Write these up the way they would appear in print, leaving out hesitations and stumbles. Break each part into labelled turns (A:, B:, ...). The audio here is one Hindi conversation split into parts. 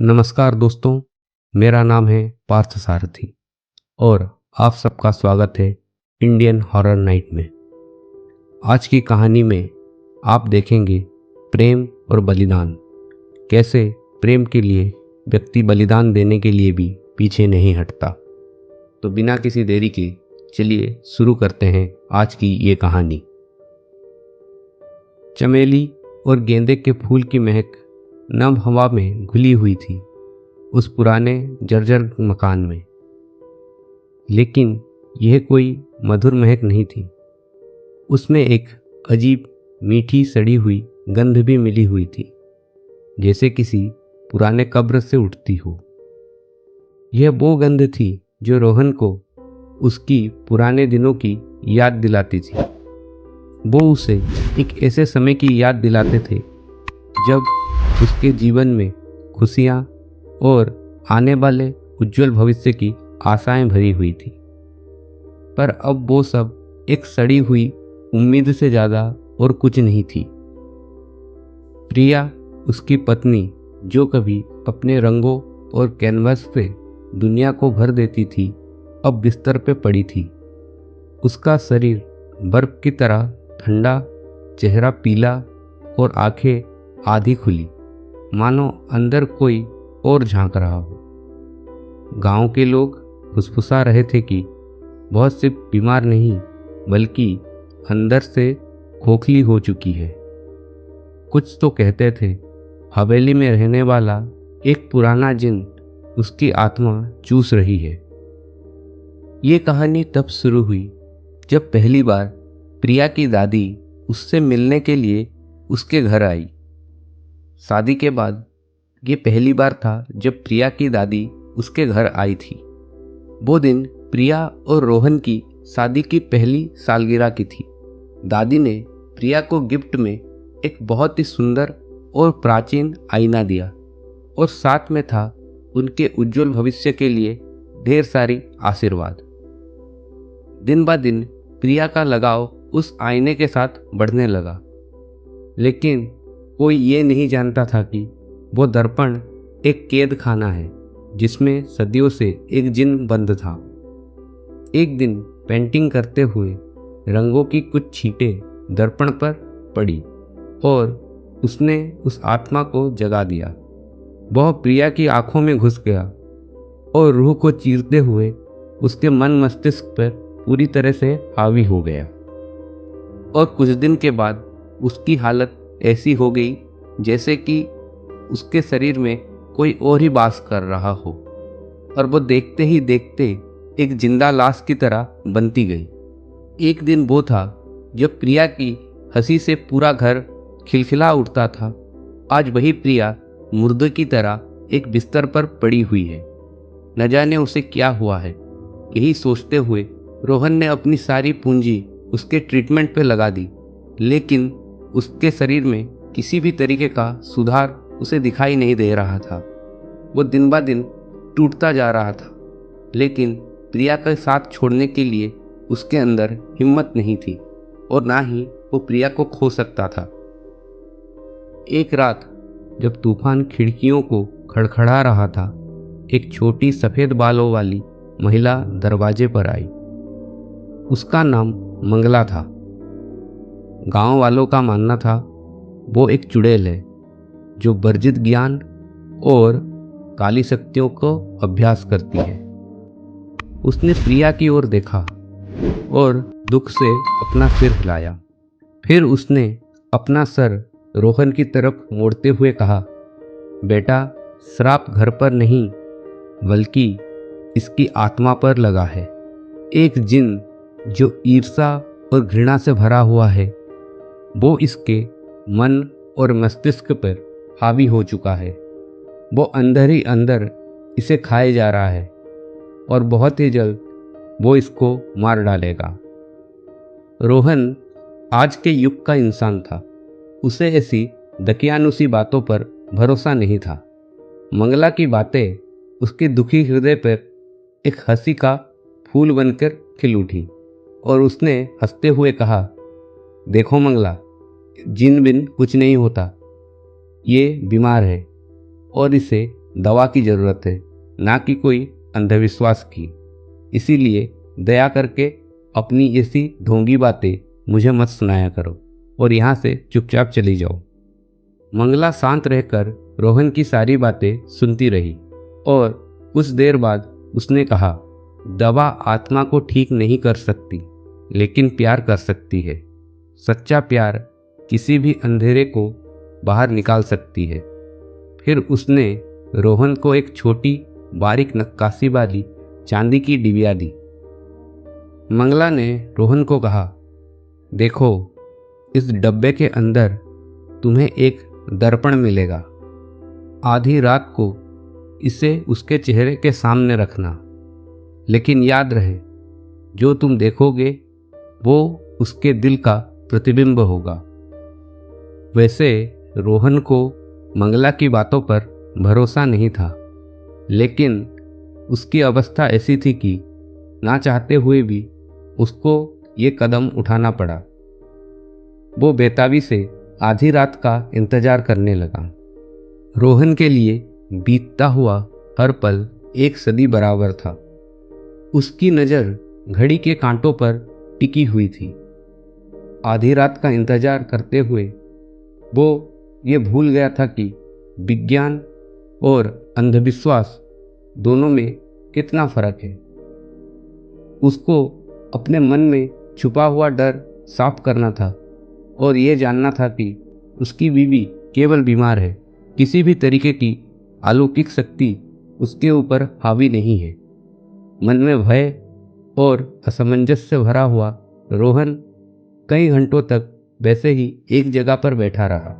A: नमस्कार दोस्तों, मेरा नाम है पार्थ सारथी और आप सबका स्वागत है इंडियन हॉरर नाइट में। आज की कहानी में आप देखेंगे प्रेम और बलिदान, कैसे प्रेम के लिए व्यक्ति बलिदान देने के लिए भी पीछे नहीं हटता। तो बिना किसी देरी के चलिए शुरू करते हैं आज की ये कहानी। चमेली और गेंदे के फूल की महक नम हवा में घुली हुई थी उस पुराने जर्जर मकान में। लेकिन यह कोई मधुर महक नहीं थी, उसमें एक अजीब मीठी सड़ी हुई गंध भी मिली हुई थी, जैसे किसी पुराने कब्र से उठती हो। यह वो गंध थी जो रोहन को उसकी पुराने दिनों की याद दिलाती थी। वो उसे एक ऐसे समय की याद दिलाते थे जब उसके जीवन में खुशियाँ और आने वाले उज्जवल भविष्य की आशाएं भरी हुई थी। पर अब वो सब एक सड़ी हुई उम्मीद से ज़्यादा और कुछ नहीं थी। प्रिया, उसकी पत्नी, जो कभी अपने रंगों और कैनवास पे दुनिया को भर देती थी, अब बिस्तर पे पड़ी थी। उसका शरीर बर्फ की तरह ठंडा, चेहरा पीला और आंखें आधी खुली, मानो अंदर कोई और झांक रहा हो। गांव के लोग फुसफुसा रहे थे कि बहुत सिर्फ बीमार नहीं बल्कि अंदर से खोखली हो चुकी है। कुछ तो कहते थे हवेली में रहने वाला एक पुराना जिन उसकी आत्मा चूस रही है। ये कहानी तब शुरू हुई जब पहली बार प्रिया की दादी उससे मिलने के लिए उसके घर आई। शादी के बाद ये पहली बार था जब प्रिया की दादी उसके घर आई थी। वो दिन प्रिया और रोहन की शादी की पहली सालगिरह की थी। दादी ने प्रिया को गिफ्ट में एक बहुत ही सुंदर और प्राचीन आईना दिया और साथ में था उनके उज्जवल भविष्य के लिए ढेर सारी आशीर्वाद। दिन ब दिन प्रिया का लगाव उस आईने के साथ बढ़ने लगा, लेकिन कोई ये नहीं जानता था कि वो दर्पण एक कैद खाना है जिसमें सदियों से एक जिन बंद था। एक दिन पेंटिंग करते हुए रंगों की कुछ छींटें दर्पण पर पड़ी और उसने उस आत्मा को जगा दिया। वह प्रिया की आंखों में घुस गया और रूह को चीरते हुए उसके मन मस्तिष्क पर पूरी तरह से हावी हो गया। और कुछ दिन के बाद उसकी हालत ऐसी हो गई जैसे कि उसके शरीर में कोई और ही वास कर रहा हो और वो देखते ही देखते एक जिंदा लाश की तरह बनती गई। एक दिन वो था जब प्रिया की हंसी से पूरा घर खिलखिला उठता था। आज वही प्रिया मुर्दे की तरह एक बिस्तर पर पड़ी हुई है। न जाने उसे क्या हुआ है। यही सोचते हुए रोहन ने अपनी सारी पूंजी उसके ट्रीटमेंट पे लगा दी, लेकिन उसके शरीर में किसी भी तरीके का सुधार उसे दिखाई नहीं दे रहा था। वो दिन ब दिन टूटता जा रहा था, लेकिन प्रिया का साथ छोड़ने के लिए उसके अंदर हिम्मत नहीं थी और ना ही वो प्रिया को खो सकता था। एक रात जब तूफान खिड़कियों को खड़खड़ा रहा था, एक छोटी सफ़ेद बालों वाली महिला दरवाजे पर आई। उसका नाम मंगला था। गांव वालों का मानना था वो एक चुड़ैल है जो वर्जित ज्ञान और काली शक्तियों को अभ्यास करती है। उसने प्रिया की ओर देखा और दुख से अपना सिर हिलाया। फिर उसने अपना सर रोहन की तरफ मोड़ते हुए कहा, बेटा, श्राप घर पर नहीं बल्कि इसकी आत्मा पर लगा है। एक जिन जो ईर्ष्या और घृणा से भरा हुआ है, वो इसके मन और मस्तिष्क पर हावी हो चुका है। वो अंदर ही अंदर इसे खाए जा रहा है और बहुत ही जल्द वो इसको मार डालेगा। रोहन आज के युग का इंसान था। उसे ऐसी दकियानुसी बातों पर भरोसा नहीं था। मंगला की बातें उसके दुखी हृदय पर एक हंसी का फूल बनकर खिल उठी और उसने हंसते हुए कहा, देखो मंगला, जिन बिन कुछ नहीं होता। ये बीमार है और इसे दवा की ज़रूरत है, ना कि कोई अंधविश्वास की। इसीलिए दया करके अपनी ऐसी ढोंगी बातें मुझे मत सुनाया करो और यहाँ से चुपचाप चली जाओ। मंगला शांत रहकर रोहन की सारी बातें सुनती रही और कुछ देर बाद उसने कहा, दवा आत्मा को ठीक नहीं कर सकती, लेकिन प्यार कर सकती है। सच्चा प्यार किसी भी अंधेरे को बाहर निकाल सकती है। फिर उसने रोहन को एक छोटी बारीक नक्काशी वाली चांदी की डिबिया दी। मंगला ने रोहन को कहा, देखो, इस डब्बे के अंदर तुम्हें एक दर्पण मिलेगा। आधी रात को इसे उसके चेहरे के सामने रखना, लेकिन याद रहे, जो तुम देखोगे वो उसके दिल का प्रतिबिंब होगा। वैसे रोहन को मंगला की बातों पर भरोसा नहीं था, लेकिन उसकी अवस्था ऐसी थी कि ना चाहते हुए भी उसको ये कदम उठाना पड़ा। वो बेताबी से आधी रात का इंतजार करने लगा। रोहन के लिए बीतता हुआ हर पल एक सदी बराबर था। उसकी नज़र घड़ी के कांटों पर टिकी हुई थी। आधी रात का इंतजार करते हुए वो ये भूल गया था कि विज्ञान और अंधविश्वास दोनों में कितना फर्क है। उसको अपने मन में छुपा हुआ डर साफ करना था और ये जानना था कि उसकी बीवी केवल बीमार है, किसी भी तरीके की अलौकिक शक्ति उसके ऊपर हावी नहीं है। मन में भय और असमंजस से भरा हुआ रोहन कई घंटों तक वैसे ही एक जगह पर बैठा रहा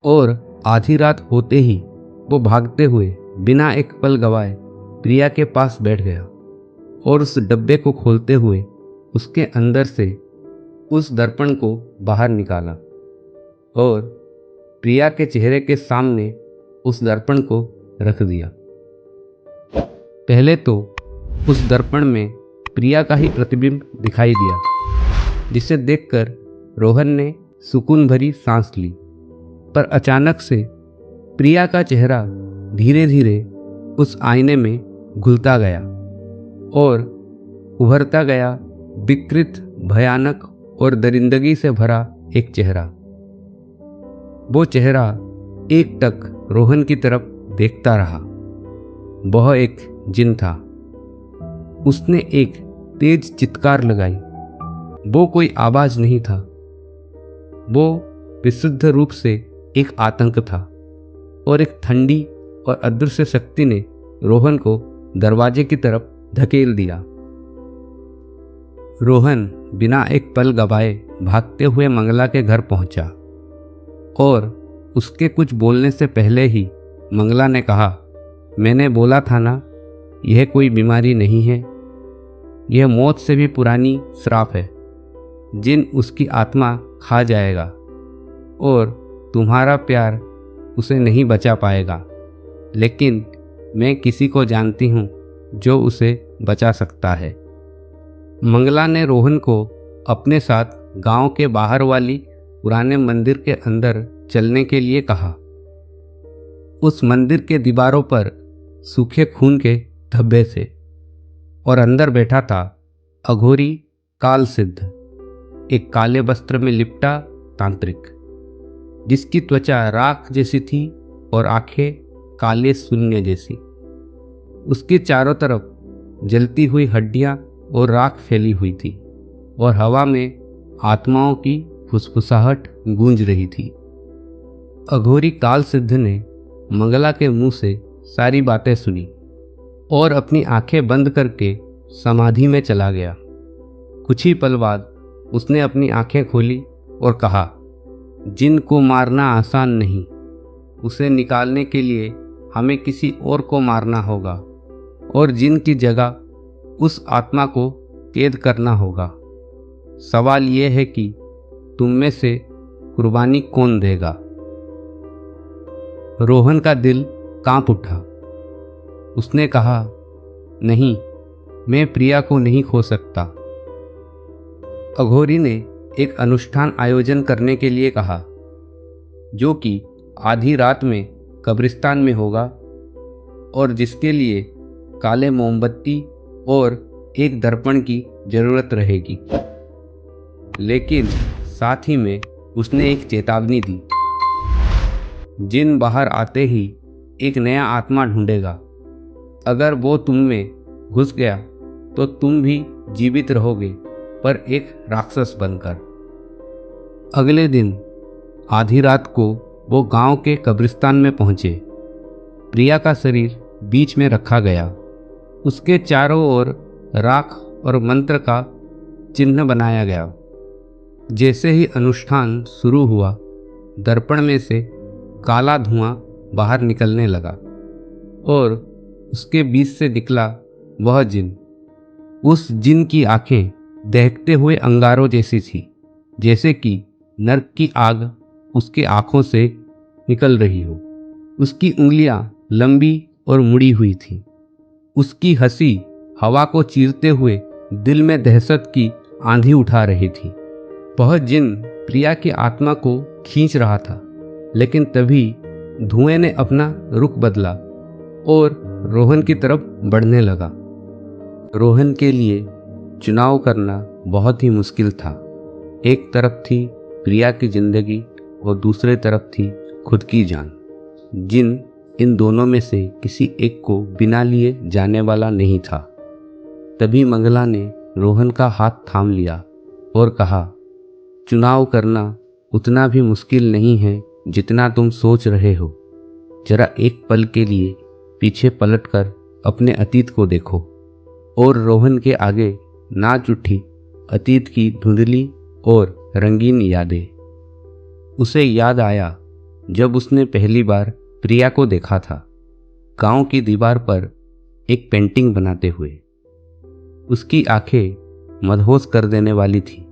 A: और आधी रात होते ही वो भागते हुए बिना एक पल गवाए प्रिया के पास बैठ गया और उस डब्बे को खोलते हुए उसके अंदर से उस दर्पण को बाहर निकाला और प्रिया के चेहरे के सामने उस दर्पण को रख दिया। पहले तो उस दर्पण में प्रिया का ही प्रतिबिंब दिखाई दिया, जिसे देखकर रोहन ने सुकून भरी सांस ली। पर अचानक से प्रिया का चेहरा धीरे धीरे उस आईने में घुलता गया और उभरता गया विकृत, भयानक और दरिंदगी से भरा एक चेहरा। वो चेहरा एकटक रोहन की तरफ देखता रहा। वह एक जिन था। उसने एक तेज चित्कार लगाई। वो कोई आवाज नहीं था, वो विशुद्ध रूप से एक आतंक था और एक ठंडी और अदृश्य शक्ति ने रोहन को दरवाजे की तरफ धकेल दिया। रोहन बिना एक पल गवाए भागते हुए मंगला के घर पहुंचा और उसके कुछ बोलने से पहले ही मंगला ने कहा, मैंने बोला था ना, यह कोई बीमारी नहीं है, यह मौत से भी पुरानी श्राप है। जिन उसकी आत्मा खा जाएगा और तुम्हारा प्यार उसे नहीं बचा पाएगा, लेकिन मैं किसी को जानती हूँ जो उसे बचा सकता है। मंगला ने रोहन को अपने साथ गांव के बाहर वाली पुराने मंदिर के अंदर चलने के लिए कहा। उस मंदिर के दीवारों पर सूखे खून के धब्बे थे और अंदर बैठा था अघोरी काल सिद्ध, एक काले वस्त्र में लिपटा तांत्रिक, जिसकी त्वचा राख जैसी थी और आंखें काले शून्य जैसी। उसके चारों तरफ जलती हुई हड्डियां और राख फैली हुई थी और हवा में आत्माओं की फुसफुसाहट गूंज रही थी। अघोरी काल सिद्ध ने मंगला के मुंह से सारी बातें सुनी और अपनी आंखें बंद करके समाधि में चला गया। कुछ ही पल बाद उसने अपनी आंखें खोली और कहा, जिन को मारना आसान नहीं, उसे निकालने के लिए हमें किसी और को मारना होगा और जिन की जगह उस आत्मा को कैद करना होगा। सवाल यह है कि तुम में से कुर्बानी कौन देगा। रोहन का दिल कांप उठा। उसने कहा, नहीं, मैं प्रिया को नहीं खो सकता। अघोरी ने एक अनुष्ठान आयोजन करने के लिए कहा, जो कि आधी रात में कब्रिस्तान में होगा। और जिसके लिए काले मोमबत्ती और एक दर्पण की जरूरत रहेगी। लेकिन साथ ही में उसने एक चेतावनी दी, जिन बाहर आते ही एक नया आत्मा ढूंढेगा। अगर वो तुम में घुस गया तो तुम भी जीवित रहोगे, पर एक राक्षस बनकर। अगले दिन आधी रात को वो गांव के कब्रिस्तान में पहुंचे। प्रिया का शरीर बीच में रखा गया। उसके चारों ओर राख और मंत्र का चिन्ह बनाया गया। जैसे ही अनुष्ठान शुरू हुआ, दर्पण में से काला धुआं बाहर निकलने लगा और उसके बीच से निकला वह जिन। उस जिन की आंखें दहकते हुए अंगारों जैसी थी, जैसे कि नर्क की आग उसके आंखों से निकल रही हो। उसकी उंगलियां लंबी और मुड़ी हुई थी। उसकी हंसी हवा को चीरते हुए दिल में दहशत की आंधी उठा रही थी। वह जिन प्रिया की आत्मा को खींच रहा था, लेकिन तभी धुएं ने अपना रुख बदला और रोहन की तरफ बढ़ने लगा। रोहन के लिए चुनाव करना बहुत ही मुश्किल था। एक तरफ थी प्रिया की जिंदगी और दूसरे तरफ थी खुद की जान। जिन इन दोनों में से किसी एक को बिना लिए जाने वाला नहीं था। तभी मंगला ने रोहन का हाथ थाम लिया और कहा, चुनाव करना उतना भी मुश्किल नहीं है जितना तुम सोच रहे हो। जरा एक पल के लिए पीछे पलटकर अपने अतीत को देखो। और रोहन के आगे नाच उठी अतीत की धुंधली और रंगीन यादें। उसे याद आया जब उसने पहली बार प्रिया को देखा था, गांव की दीवार पर एक पेंटिंग बनाते हुए। उसकी आंखें मदहोश कर देने वाली थी।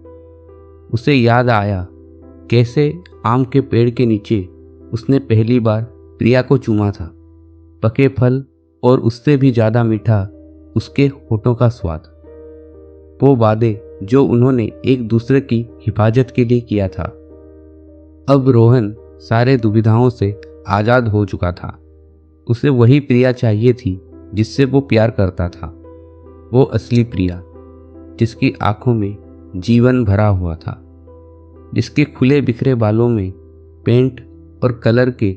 A: उसे याद आया कैसे आम के पेड़ के नीचे उसने पहली बार प्रिया को चूमा था। पके फल और उससे भी ज़्यादा मीठा उसके होठों का स्वाद। वो वादे जो उन्होंने एक दूसरे की हिफाजत के लिए किया था। अब रोहन सारे दुविधाओं से आज़ाद हो चुका था। उसे वही प्रिया चाहिए थी जिससे वो प्यार करता था। वो असली प्रिया, जिसकी आंखों में जीवन भरा हुआ था, जिसके खुले बिखरे बालों में पेंट और कलर के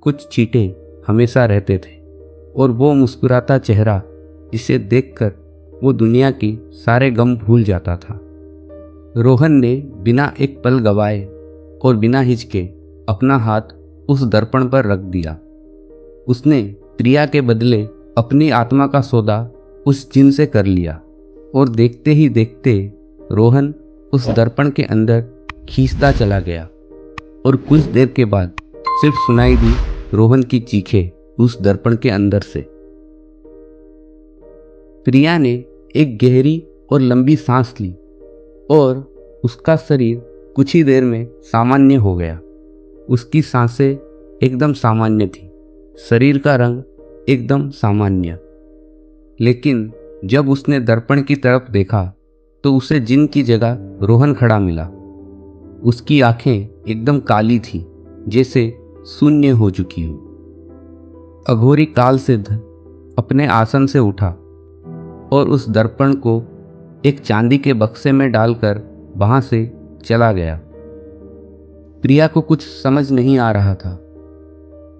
A: कुछ छींटे हमेशा रहते थे, और वो मुस्कुराता चेहरा जिसे देखकर वो दुनिया की सारे गम भूल जाता था। रोहन ने बिना एक पल गवाए और बिना हिचके अपना हाथ उस दर्पण पर रख दिया। उसने प्रिया के बदले अपनी आत्मा का सौदा उस जिन से कर लिया, और देखते ही देखते रोहन उस दर्पण के अंदर खींचता चला गया। और कुछ देर के बाद सिर्फ सुनाई दी रोहन की चीखें उस दर्पण के अंदर से। प्रिया ने एक गहरी और लंबी सांस ली और उसका शरीर कुछ ही देर में सामान्य हो गया। उसकी सांसें एकदम सामान्य थी, शरीर का रंग एकदम सामान्य। लेकिन जब उसने दर्पण की तरफ देखा तो उसे जिन की जगह रोहन खड़ा मिला। उसकी आंखें एकदम काली थी, जैसे शून्य हो चुकी हो। अघोरी काल सिद्ध अपने आसन से उठा और उस दर्पण को एक चांदी के बक्से में डालकर वहां से चला गया। प्रिया को कुछ समझ नहीं आ रहा था।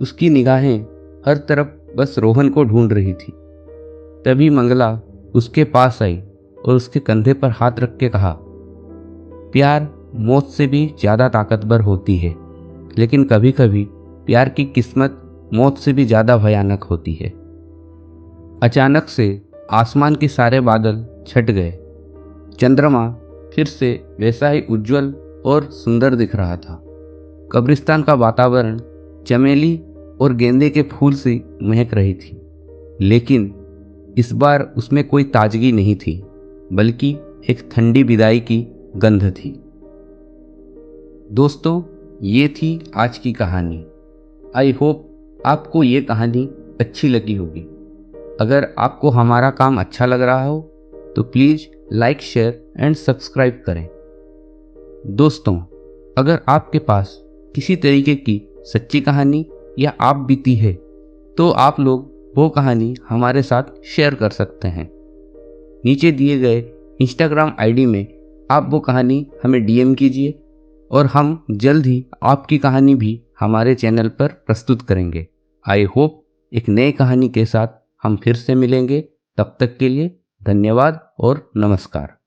A: उसकी निगाहें हर तरफ बस रोहन को ढूंढ रही थी। तभी मंगला उसके पास आई और उसके कंधे पर हाथ रख के कहा, प्यार मौत से भी ज़्यादा ताकतवर होती है, लेकिन कभी कभी प्यार की किस्मत मौत से भी ज़्यादा भयानक होती है। अचानक से आसमान के सारे बादल छट गए। चंद्रमा फिर से वैसा ही उज्जवल और सुंदर दिख रहा था। कब्रिस्तान का वातावरण चमेली और गेंदे के फूल से महक रही थी, लेकिन इस बार उसमें कोई ताजगी नहीं थी, बल्कि एक ठंडी विदाई की गंध थी। दोस्तों, ये थी आज की कहानी। आई होप आपको ये कहानी अच्छी लगी होगी। अगर आपको हमारा काम अच्छा लग रहा हो तो please like, share and subscribe करें। दोस्तों, अगर आपके पास किसी तरीके की सच्ची कहानी या आप बीती है तो आप लोग वो कहानी हमारे साथ शेयर कर सकते हैं। नीचे दिए गए इंस्टाग्राम आईडी में आप वो कहानी हमें डीएम कीजिए और हम जल्द ही आपकी कहानी भी हमारे चैनल पर प्रस्तुत करेंगे। आई होप एक नई कहानी के साथ हम फिर से मिलेंगे। तब तक के लिए धन्यवाद और नमस्कार।